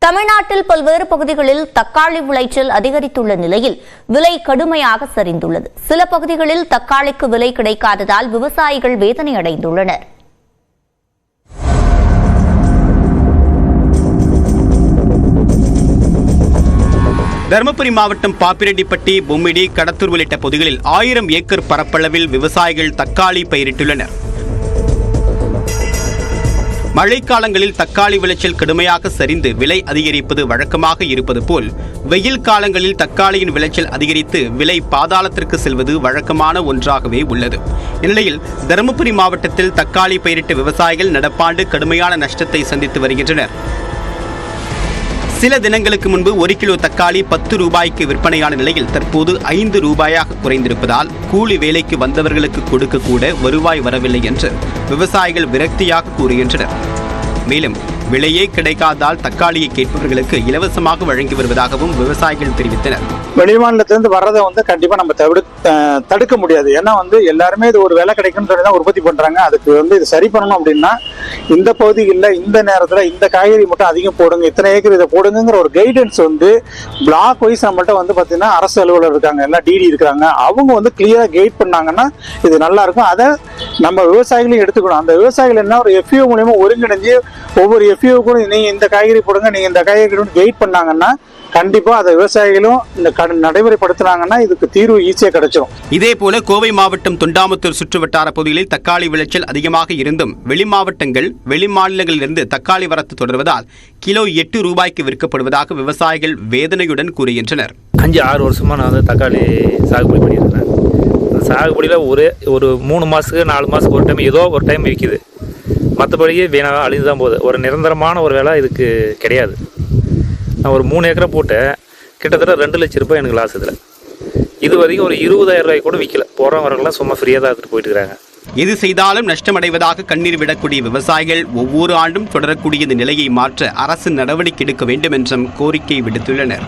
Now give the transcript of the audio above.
தமிழ்நாட்டில் பல்வேறு பகுதிகளில் தக்காளி விளைச்சல் அதிகரித்துள்ள நிலையில் விலை கடுமையாக சரிந்துள்ளது. சில பகுதிகளில் தக்காளிக்கு விலை கிடைக்காததால் விவசாயிகள் வேதனை அடைந்துள்ளனர். தருமபுரி மாவட்டம் பாப்பிரெட்டிப்பட்டி, பொம்மிடி, கடத்தூர் உள்ளிட்ட பகுதிகளில் 1000 ஏக்கர் பரப்பளவில் விவசாயிகள் தக்காளி பயிரிட்டுள்ளனர். மழைக்காலங்களில் தக்காளி விளைச்சல் கடுமையாக சரிந்து விலை அதிகரிப்பது வழக்கமாக இருப்பது போல், வெயில் காலங்களில் தக்காளியின் விளைச்சல் அதிகரித்து விலை பாதாளத்திற்கு செல்வது வழக்கமான ஒன்றாகவே உள்ளது. இந்நிலையில் தருமபுரி மாவட்டத்தில் தக்காளி பயிரிட்ட விவசாயிகள் நடப்பாண்டு கடுமையான நஷ்டத்தை சந்தித்து வருகின்றனர். சில தினங்களுக்கு முன்பு 1 கிலோ தக்காளி 10 ரூபாய்க்கு விற்பனையான நிலையில் தற்போது 5 ரூபாயாக குறைந்திருப்பதால் கூலி வேலைக்கு வந்தவர்களுக்கு கொடுக்க கூட வருவாய் வரவில்லை என்று விவசாயிகள் விரக்தியாக கூறுகின்றனர். மேலும் விலையே கிடைக்காதால் தக்காளியை கேட்பவர்களுக்கு இலவசமாக வழங்கி வருவதாகவும் விவசாயிகள் தெரிவித்தனர். வெளிமாநிலத்திலிருந்து வர்றதை கண்டிப்பா நம்ம தடுக்க முடியாது. ஏன்னா எல்லாருமே இது ஒரு விலை கிடைக்கும்னு சொல்லி தான் உற்பத்தி பண்றாங்க. அதுக்கு இது சரி பண்ணணும் அப்படின்னா இந்த பகுதிகளில் இந்த நேரத்தில் இந்த காய்கறி மட்டும் அதிகம் போடுங்க, இத்தனை ஏக்கர் இதை போடுங்கிற ஒரு கைடன்ஸ் பிளாக் வைஸ் நம்மள்ட்ட பார்த்தீங்கன்னா அரசு அலுவலர் இருக்காங்க, எல்லாம் டிடி இருக்காங்க. அவங்க கிளியரா கைட் பண்ணாங்கன்னா இது நல்லா இருக்கும். அதை நம்ம விவசாயிகளையும் எடுத்துக்கணும். அந்த விவசாயிகள் என்ன ஒரு எஃப்யூ மூலியமா ஒருங்கிணைஞ்சு ஒவ்வொரு எஃப்யூ கூட நீங்க இந்த காய்கறி போடுங்க, நீங்க இந்த காய்கறி கைட் பண்ணாங்கன்னா கண்டிப்பா அதை விவசாயிகளும் இந்த நடைமுறைப்படுத்தினாங்கன்னா இதுக்கு தீர்வு ஈஸியா கிடைச்சிடும். இதே போல கோவை மாவட்டம் தொண்டாமுத்தூர் சுற்றுவட்டார பகுதிகளில் தக்காளி விளைச்சல் அதிகமாக இருந்தும் வெளி மாவட்டங்கள், வெளி மாநிலங்களிலிருந்து தக்காளி வரத்து தொடர்வதால் கிலோ 8 ரூபாய்க்கு விற்கப்படுவதாக விவசாயிகள் வேதனையுடன் கூறுகின்றனர். 5-6 வருஷமா நான் தக்காளி சாகுபடி பண்ணியிருக்கேன். சாகுபடியில் ஒரு 3 மாசத்துக்கு 4 மாசத்துக்கு ஒரு டைம் ஏதோ ஒரு டைம் விற்கிது. மற்றபடியே வீணாக அழிந்து தான் போகுது. ஒரு நிரந்தரமான ஒரு வேலை இதுக்கு கிடையாது. நான் ஒரு 3 ஏக்கரை போட்டு கிட்டத்தட்ட 2 லட்சம் ரூபாய் எனக்கு லாஸ். இதில் இது வரைக்கும் ஒரு 20,000 ரூபாய் கூட விற்கல. போகிறவங்களாம் சும்மா ஃப்ரீயாக தான் எடுத்துகிட்டு போயிட்டு இருக்காங்க. எது செய்தாலும் நஷ்டமடைவதாக கண்ணீர் விடக்கூடிய விவசாயிகள் ஒவ்வொரு ஆண்டும் தொடரக்கூடிய இந்த நிலையை மாற்ற அரசு நடவடிக்கை எடுக்க வேண்டும் என்றும் கோரிக்கை விடுத்துள்ளனர்.